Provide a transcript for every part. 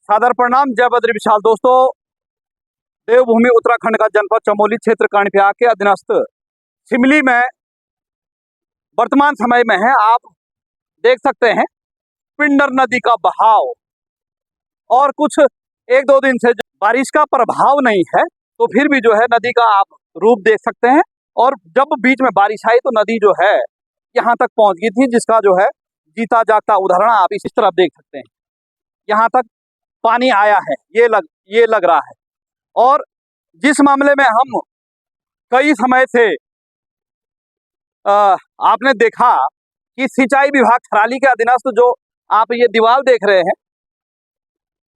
सादर प्रणाम। जय बद्री विशाल। दोस्तों, देवभूमि उत्तराखंड का जनपद चमोली क्षेत्र कर्णप्रयाग के अधीनस्थ सिमली में वर्तमान समय में है। आप देख सकते हैं पिंडर नदी का बहाव, और कुछ एक दो दिन से बारिश का प्रभाव नहीं है, तो फिर भी जो है नदी का आप रूप देख सकते हैं। और जब बीच में बारिश आई तो नदी जो है यहाँ तक पहुंच गई थी, जिसका जो है जीता जागता उदाहरण आप इस तरफ देख सकते हैं। यहाँ तक पानी आया है, ये लग रहा है। और जिस मामले में हम कई समय से आपने देखा कि सिंचाई विभाग थराली के अधीनस्थ जो आप ये दीवार देख रहे हैं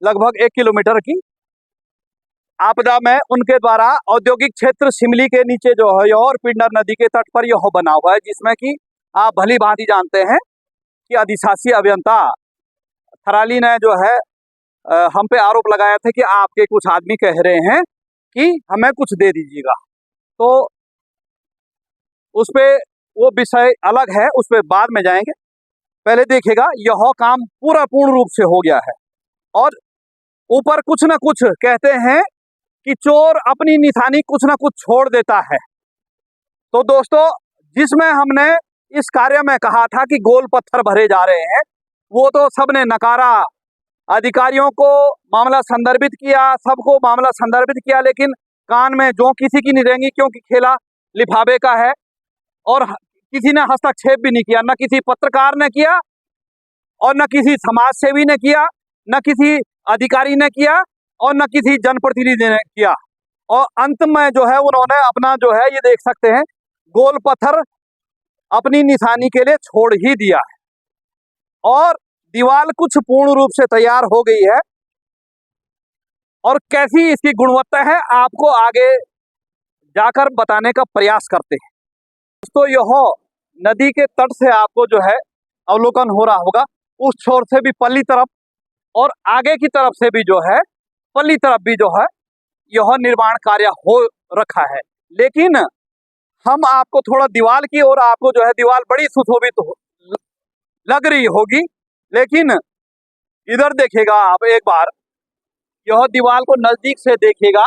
लगभग 1 किलोमीटर की, आपदा में उनके द्वारा औद्योगिक क्षेत्र सिमली के नीचे जो है और पिंडर नदी के तट पर यह बना हुआ है, जिसमें कि आप भली भांति जानते हैं कि अधिशासी अभियंता थराली ने जो है हम पे आरोप लगाया था कि आपके कुछ आदमी कह रहे हैं कि हमें कुछ दे दीजिएगा। तो उस पे वो विषय अलग है, उस पे बाद में जाएंगे। पहले देखिएगा यह काम पूरा पूर्ण रूप से हो गया है। और ऊपर कुछ न कुछ कहते हैं कि चोर अपनी निशानी कुछ न कुछ छोड़ देता है। तो दोस्तों, जिसमें हमने इस कार्य में कहा था कि गोल पत्थर भरे जा रहे हैं, वो तो सबने नकारा। अधिकारियों को मामला संदर्भित किया, सबको मामला संदर्भित किया, लेकिन कान में जो किसी की नहीं रहेंगी, क्योंकि खेला लिफाफे का है। और किसी ने हस्तक्षेप भी नहीं किया, न किसी पत्रकार ने किया और न किसी समाज सेवी ने किया, न किसी अधिकारी ने किया और न किसी जनप्रतिनिधि ने किया। और अंत में जो है उन्होंने अपना जो है ये देख सकते हैं गोल पत्थर अपनी निशानी के लिए छोड़ ही दिया है। और दीवार कुछ पूर्ण रूप से तैयार हो गई है, और कैसी इसकी गुणवत्ता है आपको आगे जाकर बताने का प्रयास करते हैं। तो यह नदी के तट से आपको जो है अवलोकन हो रहा होगा, उस छोर से भी पल्ली तरफ और आगे की तरफ से भी जो है पल्ली तरफ भी जो है यह निर्माण कार्य हो रखा है। लेकिन हम आपको थोड़ा दीवार की ओर, आपको जो है दीवार बड़ी सुशोभित लग रही होगी, लेकिन इधर देखिएगा आप एक बार, यह दीवार को नजदीक से देखिएगा,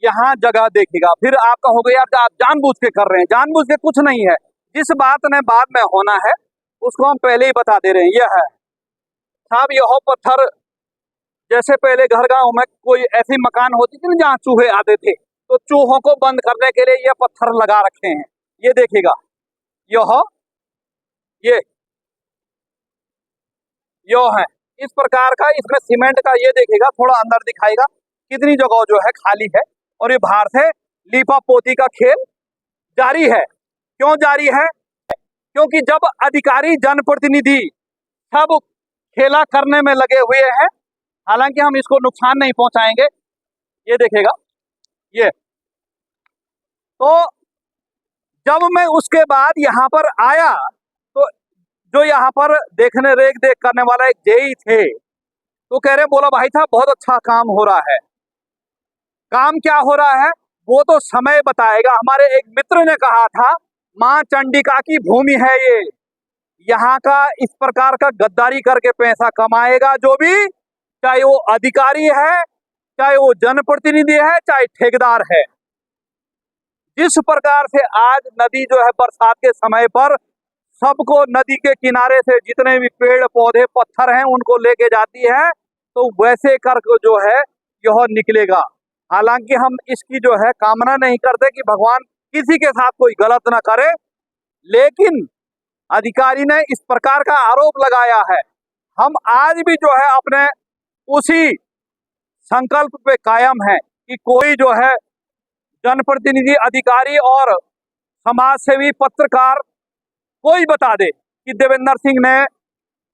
यहाँ जगह देखिएगा। फिर आप कहोगे यार आप जानबूझ के कर रहे हैं। जानबूझ के कुछ नहीं है, जिस बात ने बाद में होना है उसको हम पहले ही बता दे रहे हैं। यह है साहब, यह पत्थर जैसे पहले घर गांव में कोई ऐसी मकान होती थी ना जहाँ चूहे आते थे, तो चूहों को बंद करने के लिए यह पत्थर लगा रखे हैं। ये देखिएगा, यह है इस प्रकार का, इसमें सीमेंट का ये देखिएगा, थोड़ा अंदर दिखाएगा कितनी जगह जो है खाली है। और ये बाहर से लीपा पोती का खेल जारी है। क्यों जारी है? क्योंकि जब अधिकारी जनप्रतिनिधि सब खेला करने में लगे हुए हैं, हालांकि हम इसको नुकसान नहीं पहुंचाएंगे। ये देखिएगा, ये तो जब मैं उसके बाद यहाँ पर आया तो जो यहाँ पर देखने रेख देख करने वाला एक जेई थे, तो कह रहे, बोला भाई साहब बहुत अच्छा काम हो रहा है। काम क्या हो रहा है वो तो समय बताएगा। हमारे एक मित्र ने कहा था मां चंडिका की भूमि है ये, यहाँ का इस प्रकार का गद्दारी करके पैसा कमाएगा जो भी, चाहे वो अधिकारी है, चाहे वो जनप्रतिनिधि है, चाहे ठेकेदार है। जिस प्रकार से आज नदी जो है बरसात के समय पर सबको नदी के किनारे से जितने भी पेड़ पौधे पत्थर हैं उनको लेके जाती है, तो वैसे कर जो है यह निकलेगा। हालांकि हम इसकी जो है कामना नहीं करते कि भगवान किसी के साथ कोई गलत ना करे, लेकिन अधिकारी ने इस प्रकार का आरोप लगाया है। हम आज भी जो है अपने उसी संकल्प पे कायम है कि कोई जो है जनप्रतिनिधि, अधिकारी और समाज सेवी, पत्रकार कोई बता दे कि देवेंद्र सिंह ने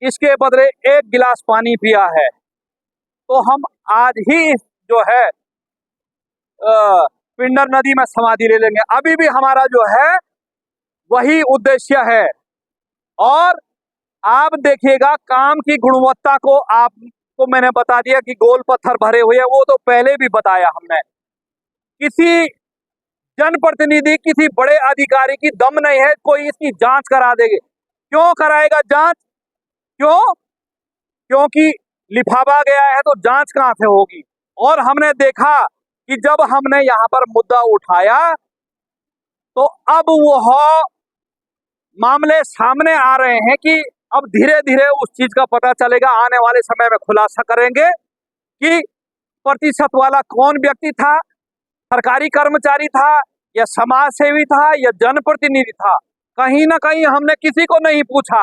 इसके बदले 1 गिलास पानी पिया है, तो हम आज ही जो है पिंडर नदी में समाधि ले लेंगे। अभी भी हमारा जो है वही उद्देश्य है। और आप देखिएगा काम की गुणवत्ता को, आपको मैंने बता दिया कि गोल पत्थर भरे हुए हैं, वो तो पहले भी बताया हमने। किसी जनप्रतिनिधि, किसी बड़े अधिकारी की दम नहीं है कोई इसकी जांच करा देंगे। क्यों कराएगा जांच? क्यों? क्योंकि लिफाफा गया है तो जांच कहां से होगी। और हमने देखा कि जब हमने यहाँ पर मुद्दा उठाया तो अब वह मामले सामने आ रहे हैं कि अब धीरे धीरे उस चीज का पता चलेगा, आने वाले समय में खुलासा करेंगे कि प्रतिशत वाला कौन व्यक्ति था, सरकारी कर्मचारी था या समाज सेवी था या जनप्रतिनिधि था। कहीं ना कहीं हमने किसी को नहीं पूछा,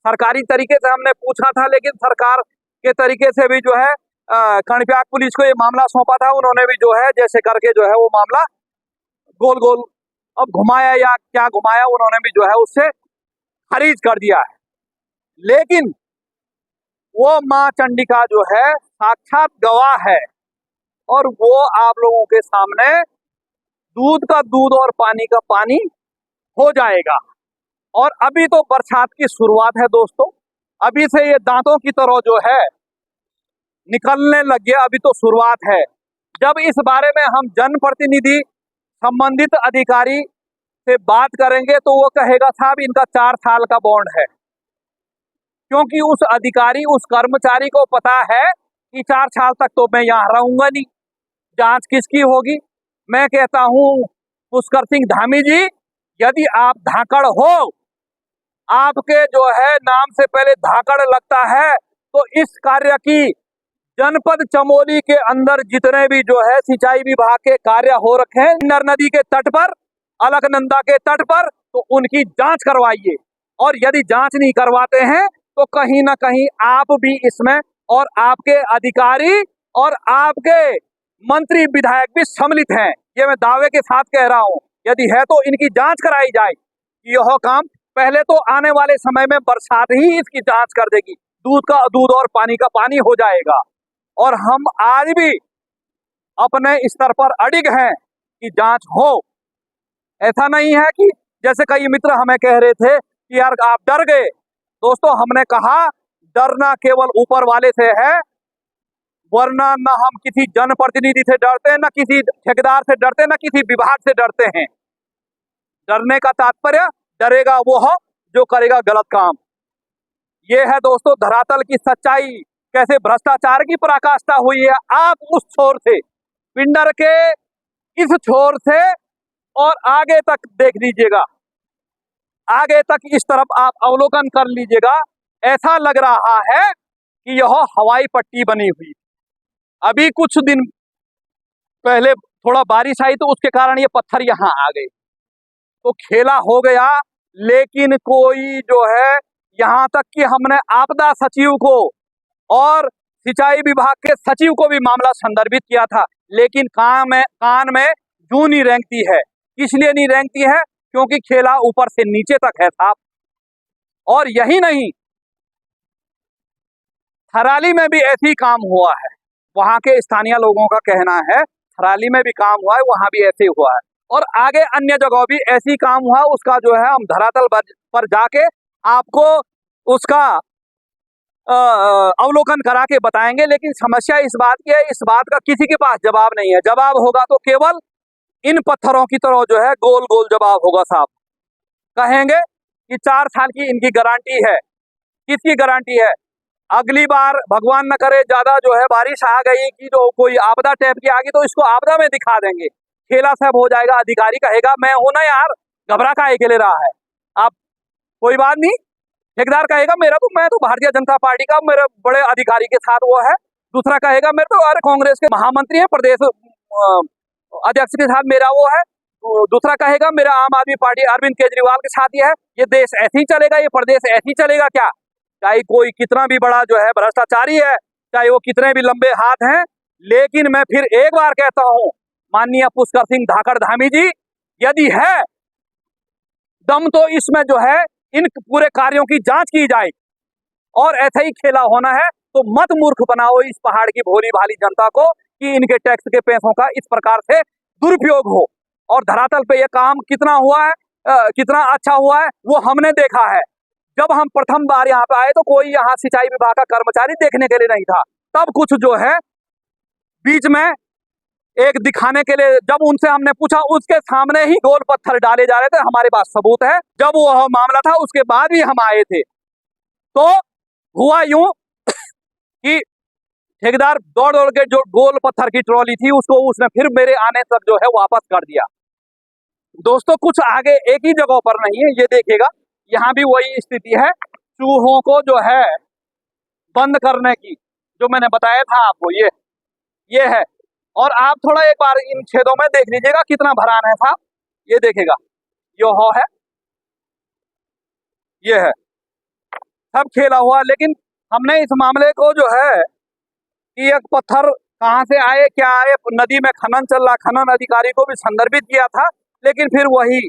सरकारी तरीके से हमने पूछा था, लेकिन सरकार के तरीके से भी जो है कर्णप्रयाग पुलिस को ये मामला सौंपा था, उन्होंने भी जो है जैसे करके जो है वो मामला गोल गोल अब घुमाया या क्या घुमाया, उन्होंने भी जो है उससे खारिज कर दिया है। लेकिन वो मां चंडिका जो है साक्षात गवाह है और वो आप लोगों के सामने दूध का दूध और पानी का पानी हो जाएगा। और अभी तो बरसात की शुरुआत है दोस्तों, अभी से ये दांतों की तरह जो है निकलने लग गया, अभी तो शुरुआत है। जब इस बारे में हम जनप्रतिनिधि संबंधित अधिकारी से बात करेंगे तो वो कहेगा साहब इनका 4 साल का बॉन्ड है, क्योंकि उस अधिकारी उस कर्मचारी को पता है कि 4 साल तक तो मैं यहाँ रहूंगा नहीं, जांच किसकी होगी। मैं कहता हूं पुष्कर सिंह धामी जी, यदि आप धाकड़ हो, आपके जो है नाम से पहले धाकड़ लगता है, तो इस कार्य की जनपद चमोली के अंदर जितने भी जो है सिंचाई विभाग के कार्य हो रखे हैं नर नदी के तट पर, अलकनंदा के तट पर, तो उनकी जांच करवाइए। और यदि जांच नहीं करवाते हैं तो कहीं ना कहीं आप भी इसमें और आपके अधिकारी और आपके मंत्री विधायक भी सम्मिलित हैं, ये मैं दावे के साथ कह रहा हूं। यदि है तो इनकी जांच कराई जाए। यह काम पहले तो आने वाले समय में बरसात ही इसकी जांच कर देगी, दूध का दूध और पानी का पानी हो जाएगा। और हम आज भी अपने स्तर पर अडिग हैं कि जांच हो। ऐसा नहीं है कि जैसे कई मित्र हमें कह रहे थे कि यार आप डर गए। दोस्तों हमने कहा डरना केवल ऊपर वाले से है, वरना न हम किसी जनप्रतिनिधि से डरते हैं, न किसी ठेकेदार से डरते हैं, न किसी विभाग से डरते हैं। डरने का तात्पर्य डरेगा वो हो जो करेगा गलत काम। ये है दोस्तों धरातल की सच्चाई, कैसे भ्रष्टाचार की पराकाष्ठा हुई है। आप उस छोर से, पिंडर के इस छोर से और आगे तक देख लीजिएगा, आगे तक इस तरफ आप अवलोकन कर लीजिएगा, ऐसा लग रहा है कि यह हवाई पट्टी बनी हुई। अभी कुछ दिन पहले थोड़ा बारिश आई तो उसके कारण ये पत्थर यहाँ आ गए, तो खेला हो गया। लेकिन कोई जो है, यहाँ तक कि हमने आपदा सचिव को और सिंचाई विभाग के सचिव को भी मामला संदर्भित किया था, लेकिन कान में जूं नहीं रेंगती है। इसलिए नहीं रेंगती है क्योंकि खेला ऊपर से नीचे तक है साहब। और यही नहीं, थराली में भी ऐसी काम हुआ है, वहां के स्थानीय लोगों का कहना है थराली में भी काम हुआ है, वहां भी ऐसे हुआ है। और आगे अन्य जगह भी ऐसी काम हुआ, उसका जो है हम धरातल पर जाके आपको उसका अवलोकन करा के बताएंगे। लेकिन समस्या इस बात की है, इस बात का किसी के पास जवाब नहीं है। जवाब होगा तो केवल इन पत्थरों की तरह जो है गोल गोल जवाब होगा साहब। कहेंगे कि 4 साल की इनकी गारंटी है। किसकी गारंटी है? अगली बार भगवान न करे ज्यादा जो है बारिश आ गई कि जो कोई आपदा टाइप की आ गई, तो इसको आपदा में दिखा देंगे, खेला सब हो जाएगा। अधिकारी कहेगा मैं हूं ना यार, घबरा काहे के ले रहा है आप, कोई बात नहीं। ठेकेदार कहेगा मैं तो भारतीय जनता पार्टी का, मेरे बड़े अधिकारी के साथ वो है। दूसरा कहेगा मेरे तो अरे कांग्रेस के महामंत्री है, प्रदेश अध्यक्ष के साथ मेरा वो है। दूसरा कहेगा मेरा आम आदमी पार्टी अरविंद केजरीवाल के साथ ही है। ये देश ऐसे ही चलेगा, ये प्रदेश ऐसे ही चलेगा क्या? चाहे कोई कितना भी बड़ा जो है भ्रष्टाचारी है, चाहे वो कितने भी लंबे हाथ हैं, लेकिन मैं फिर एक बार कहता हूं माननीय पुष्कर सिंह धाकड़ धामी जी, यदि है दम तो इसमें जो है इन पूरे कार्यों की जांच की जाए। और ऐसा ही खेला होना है तो मत मूर्ख बनाओ इस पहाड़ की भोली भाली जनता को कि इनके टैक्स के पैसों का इस प्रकार से दुरुपयोग हो। और धरातल पे ये काम कितना हुआ है, कितना अच्छा हुआ है वो हमने देखा है। जब हम प्रथम बार यहाँ पे आए तो कोई यहाँ सिंचाई विभाग का कर्मचारी देखने के लिए नहीं था। तब कुछ जो है बीच में एक दिखाने के लिए जब उनसे हमने पूछा, उसके सामने ही गोल पत्थर डाले जा रहे थे। हमारे पास सबूत है, जब वो मामला था उसके बाद भी हम आए थे। तो हुआ यूं कि ठेकेदार दौड़ दौड़ के जो गोल पत्थर की ट्रॉली थी उसको उसने फिर मेरे आने तक जो है वापस कर दिया। दोस्तों कुछ आगे एक ही जगह पर नहीं है, ये देखिएगा यहाँ भी वही स्थिति है, चूहों को जो है बंद करने की जो मैंने बताया था आपको, ये है। और आप थोड़ा एक बार इन छेदों में देख लीजिएगा कितना भरान है साहब, ये देखिएगा, यो है, ये है, सब खेला हुआ। लेकिन हमने इस मामले को जो है कि एक पत्थर कहाँ से आए क्या आए, नदी में खनन चल रहा, खनन अधिकारी को भी संदर्भित किया था, लेकिन फिर वही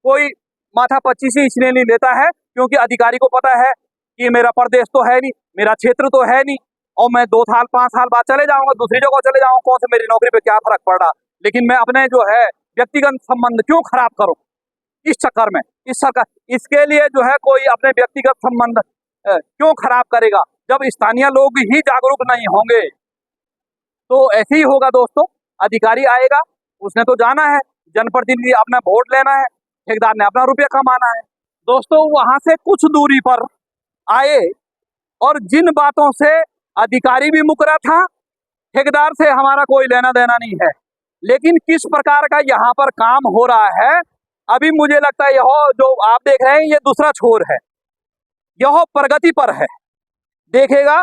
कोई माथा पच्ची से इसलिए नहीं लेता है क्योंकि अधिकारी को पता है कि मेरा प्रदेश तो है नहीं, मेरा क्षेत्र तो है नहीं, और मैं 2 साल 5 साल बाद चले जाऊंगा, दूसरी जगह चले जाऊंगा, कौन से मेरी नौकरी पे क्या फर्क पड़ रहा। लेकिन मैं अपने जो है व्यक्तिगत संबंध क्यों खराब करूं इस चक्कर में, इस सरकार इसके लिए जो है कोई अपने व्यक्तिगत संबंध क्यों खराब करेगा। जब स्थानीय लोग ही जागरूक नहीं होंगे तो ऐसे ही होगा दोस्तों। अधिकारी आएगा, उसने तो जाना है, जनप्रतिनिधि अपना वोट लेना है, ठेकेदार ने अपना रुपया कमाना है। दोस्तों वहां से कुछ दूरी पर आए और जिन बातों से अधिकारी भी मुकरा था, ठेकेदार से हमारा कोई लेना देना नहीं है, लेकिन किस प्रकार का यहाँ पर काम हो रहा है, अभी मुझे लगता है यह जो आप देख रहे हैं ये दूसरा छोर है, यह प्रगति पर है। देखिएगा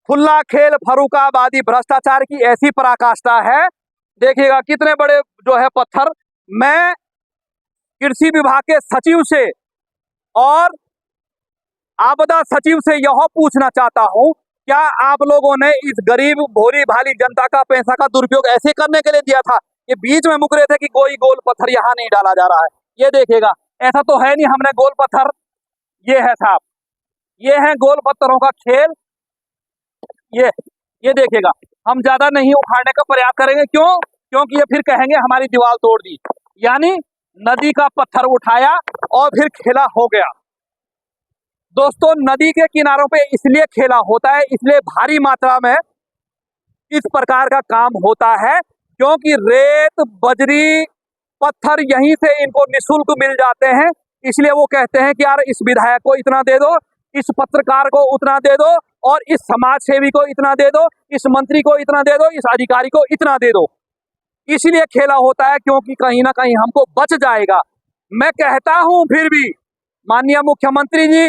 खुला खेल फर्रुखाबादी भ्रष्टाचार की ऐसी पराकाष्ठा है। देखिएगा कितने बड़े जो है पत्थर। मैं कृषि विभाग के सचिव से और आपदा सचिव से यह पूछना चाहता हूं, क्या आप लोगों ने इस गरीब भोली भाली जनता का पैसा का दुरुपयोग ऐसे करने के लिए दिया था? ये बीच में मुकरे थे कि कोई गोल पत्थर यहाँ नहीं डाला जा रहा है, ये देखिएगा ऐसा तो है नहीं हमने गोल पत्थर, ये है साहब, ये है गोल पत्थरों का खेल। ये देखिएगा हम ज्यादा नहीं उखाड़ने का प्रयास करेंगे, क्यों? क्योंकि ये फिर कहेंगे हमारी दीवार तोड़ दी। यानी नदी का पत्थर उठाया और फिर खेला हो गया। दोस्तों नदी के किनारों पे इसलिए खेला होता है, इसलिए भारी मात्रा में इस प्रकार का काम होता है क्योंकि रेत बजरी पत्थर यहीं से इनको निःशुल्क मिल जाते हैं। इसलिए वो कहते हैं कि यार इस विधायक को इतना दे दो, इस पत्रकार को उतना दे दो, और इस समाज सेवी को इतना दे दो, इस मंत्री को इतना दे दो, इस अधिकारी को इतना दे दो। इसलिए खेला होता है क्योंकि कहीं ना कहीं हमको बच जाएगा। मैं कहता हूं फिर भी माननीय मुख्यमंत्री जी,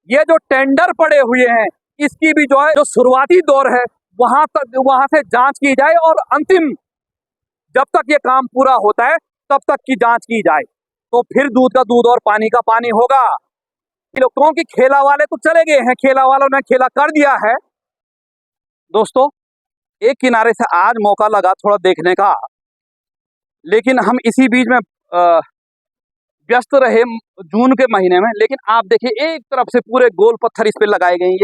ये जो टेंडर पड़े हुए हैं इसकी भी जो है जो शुरुआती दौर है वहां से जांच की जाए और अंतिम जब तक ये काम पूरा होता है तब तक की जांच की जाए, तो फिर दूध का दूध और पानी का पानी होगा। क्योंकि खेला वाले तो चले गए हैं, खेला वालों ने खेला कर दिया है। दोस्तों एक किनारे से आज मौका लगा थोड़ा देखने का, लेकिन हम इसी बीच में व्यस्त रहे जून के महीने में। लेकिन आप देखिए एक तरफ से पूरे गोल पत्थर इस पे लगाए गए हैं,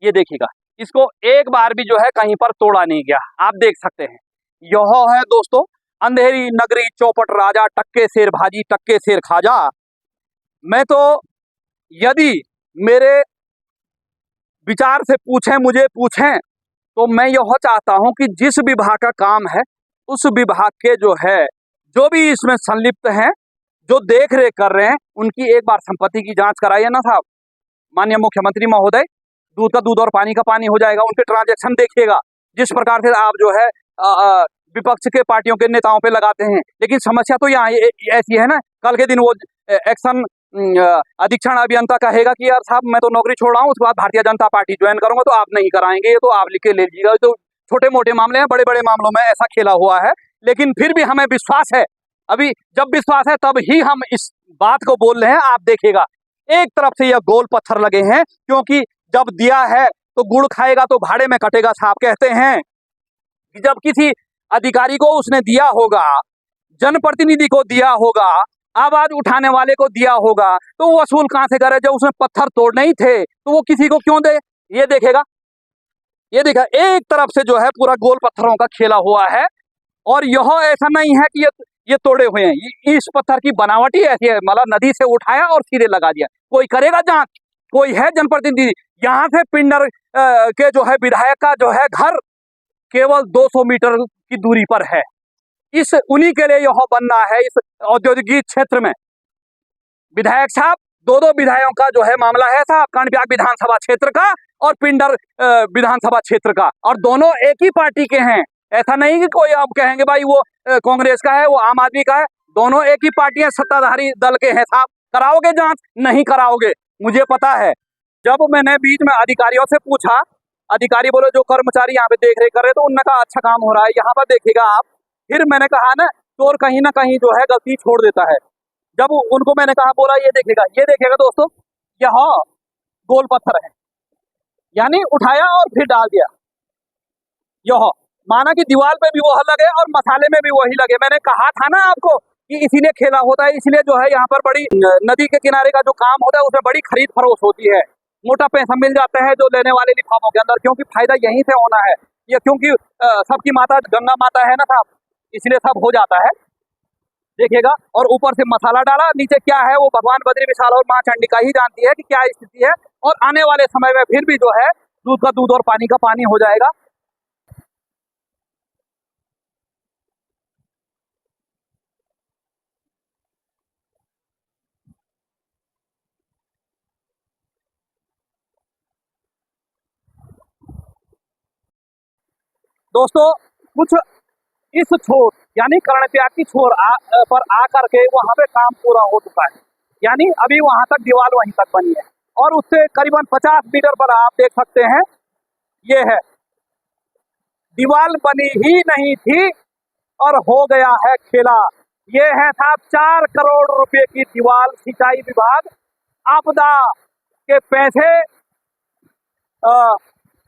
ये देखिएगा इसको एक बार भी जो है कहीं पर तोड़ा नहीं गया, आप देख सकते हैं। यह है दोस्तों अंधेरी नगरी चौपट राजा, टक्के शेर भाजी टक्के शेर खाजा। मैं तो यदि मेरे विचार से पूछें, मुझे पूछें, तो मैं यह चाहता हूं कि जिस विभाग का काम है उस विभाग के जो है जो भी इसमें संलिप्त हैं, जो देख रेख कर रहे हैं, उनकी एक बार संपत्ति की जांच कराइए ना साहब। माननीय मुख्यमंत्री महोदय, दूध का दूध और पानी का पानी हो जाएगा, उनके ट्रांजैक्शन देखिएगा जिस प्रकार से आप जो है विपक्ष के पार्टियों के नेताओं पे लगाते हैं। लेकिन समस्या तो यहाँ ऐसी है ना, कल के दिन वो एक्शन अधीक्षण अभियंता कहेगा कि यार साहब मैं तो नौकरी छोड़ रहा हूँ, उसके बाद भारतीय जनता पार्टी ज्वाइन करूंगा, तो आप नहीं कराएंगे, ये तो आप लिख के ले लीजिएगा। तो छोटे मोटे मामले हैं, बड़े बड़े मामलों में ऐसा खेला हुआ है। लेकिन फिर भी हमें विश्वास है, अभी जब विश्वास है तब ही हम इस बात को बोल रहे हैं। आप देखिएगा एक तरफ से यह गोल पत्थर लगे हैं, क्योंकि जब दिया है तो गुड़ खाएगा तो भाड़े में कटेगा साहब कहते हैं। जब किसी अधिकारी को उसने दिया होगा, जनप्रतिनिधि को दिया होगा, आवाज उठाने वाले को दिया होगा, तो वो वसूल कहां से करे? जब उसने पत्थर तोड़ने ही थे तो वो किसी को क्यों दे? ये देखा एक तरफ से जो है पूरा गोल पत्थरों का खेला हुआ है। और यह ऐसा नहीं है कि ये तोड़े हुए हैं, इस पत्थर की बनावट ही ऐसी है, मतलब नदी से उठाया और सीधे लगा दिया। कोई करेगा जांच? कोई है जनप्रतिनिधि? यहाँ से पिंडर के जो है विधायक का जो है घर केवल 200 मीटर की दूरी पर है। इस उन्हीं के लिए यह बनना है इस औद्योगिक क्षेत्र में। विधायक साहब दो दो विधायकों का जो है मामला है साहब, कर्णप्रयाग विधानसभा क्षेत्र का और पिंडर विधानसभा क्षेत्र का, और दोनों एक ही पार्टी के हैं। ऐसा नहीं कि कोई आप कहेंगे भाई वो कांग्रेस का है, वो आम आदमी का है, दोनों एक ही पार्टी है, सत्ताधारी दल के हैं साहब। कराओगे जांच? नहीं कराओगे, मुझे पता है। जब मैंने बीच में अधिकारियों से पूछा, अधिकारी बोले जो कर्मचारी यहाँ पे देख रेख कर रहे, तो उनने कहा अच्छा काम हो रहा है, यहाँ पर देखिएगा आप। फिर मैंने कहा ना, चोर कहीं ना कहीं जो है गलती छोड़ देता है। जब उनको मैंने कहा, बोला ये देखिएगा दोस्तों, यह गोल पत्थर है, यानी उठाया और फिर डाल दिया। यह माना कि दीवार पे भी वह लगे और मसाले में भी वही लगे। मैंने कहा था ना आपको कि इसीलिए खेला होता है, इसलिए जो है यहाँ पर बड़ी नदी के किनारे का जो काम होता है उसमें बड़ी खरीद फरोख्त होती है, मोटा पैसा मिल जाता है जो लेने वाले लिफाफों के अंदर, क्योंकि फायदा यहीं से होना है। ये क्योंकि सबकी माता गंगा माता है ना साहब, इसलिए सब हो जाता है। देखिएगा, और ऊपर से मसाला डाला, नीचे क्या है वो भगवान बद्री विशाल और माँ चंडिका ही जानती है कि क्या स्थिति है। और आने वाले समय में फिर भी जो है दूध का दूध और पानी का पानी हो जाएगा। दोस्तों, कुछ इस छोर यानी कर्णप्रयाग की छोर पर आकर के वहां पे काम पूरा हो चुका है, यानी अभी वहां तक दीवार वहीं तक बनी है, और उससे करीबन 50 मीटर पर आप देख सकते हैं ये है, दीवार बनी ही नहीं थी और हो गया है खेला। ये है साहब 4 करोड़ रुपए की दीवार, सिंचाई विभाग आपदा के पैसे,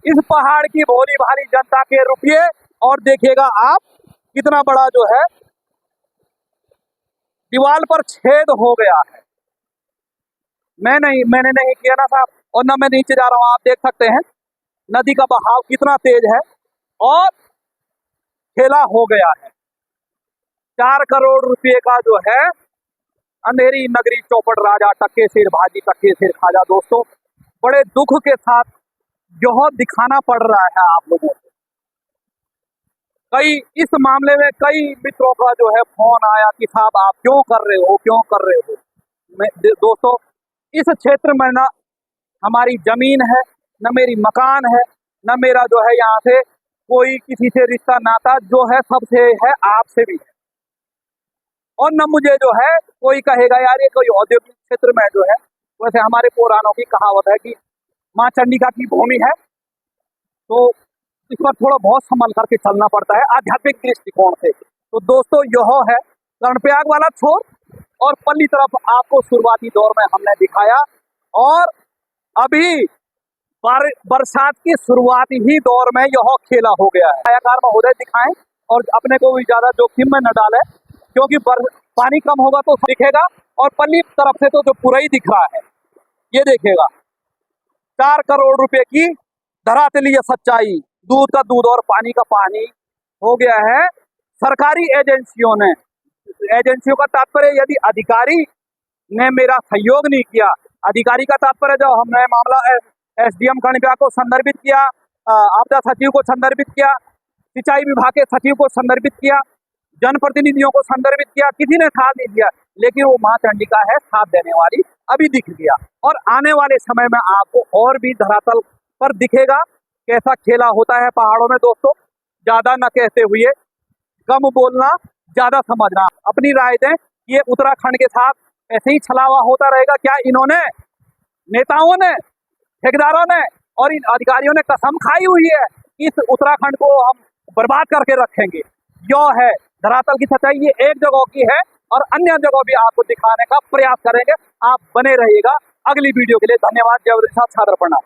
इस पहाड़ की भोली भाली जनता के रुपये, और देखिएगा आप कितना बड़ा जो है दीवार पर छेद हो गया है। मैंने नहीं किया ना साहब, और ना मैं नीचे जा रहा हूं। आप देख सकते हैं नदी का बहाव कितना तेज है, और खेला हो गया है। 4 करोड़ रुपए का जो है अंधेरी नगरी चौपड़ राजा, टक्के सिर भाजी टक्के सिर खाजा। दोस्तों, बड़े दुख के साथ यह दिखाना पड़ रहा है आप लोगों को। इस मामले में कई मित्रों का जो है फोन आया कि साहब आप क्यों कर रहे हो। दोस्तों, इस क्षेत्र में ना हमारी जमीन है, न मेरी मकान है, न मेरा जो है यहाँ से कोई किसी से रिश्ता नाता, जो है सबसे है, आपसे भी है। और न मुझे जो है कोई कहेगा यार ये कोई औद्योगिक क्षेत्र में जो है, वैसे हमारे पुराणों की कहावत है कि माँ चंडिका की भूमि है, तो इस पर थोड़ा बहुत संभल करके चलना पड़ता है आध्यात्मिक दृष्टिकोण से। तो दोस्तों, यह है कर्णप्रयाग वाला छोर, और पल्ली तरफ आपको शुरुआती दौर में हमने दिखाया, और अभी बरसात की शुरुआती ही दौर में यह खेला हो गया है। आयताकार महोदय दिखाएं, और अपने को भी ज्यादा जोखिम में न डालें, क्योंकि पानी कम होगा तो दिखेगा, और पल्ली तरफ से तो जो पूरा ही दिख रहा है। ये देखिएगा 4 करोड़ रुपए की धरातलीय सच्चाई, दूध का दूध और पानी का पानी हो गया है। सरकारी एजेंसियों का तात्पर्य, यदि अधिकारी ने मेरा सहयोग नहीं किया, अधिकारी का तात्पर्य जो हमने मामला एसडीएम कर्णप्रयाग को संदर्भित किया, आपदा सचिव को संदर्भित किया, सिंचाई विभाग के सचिव को संदर्भित किया, जनप्रतिनिधियों को संदर्भित किया, किसी ने साथ नहीं दिया, लेकिन वो माँ चंडिका है साथ देने वाली, अभी दिख गया। और आने वाले समय में आपको और भी धरातल पर दिखेगा कैसा खेला होता है पहाड़ों में। दोस्तों, ज्यादा न कहते हुए कम बोलना, ज्यादा समझना, अपनी राय दें। ये उत्तराखंड के साथ ऐसे ही छलावा होता रहेगा क्या? इन्होंने, नेताओं ने, ठेकेदारों ने और इन अधिकारियों ने कसम खाई हुई है कि इस उत्तराखंड को हम बर्बाद करके रखेंगे। यह है धरातल की सच्चाई, ये एक जगह की है, और अन्य जगह भी आपको दिखाने का प्रयास करेंगे। आप बने रहिएगा अगली वीडियो के लिए। धन्यवाद। जय सादर प्रणाम।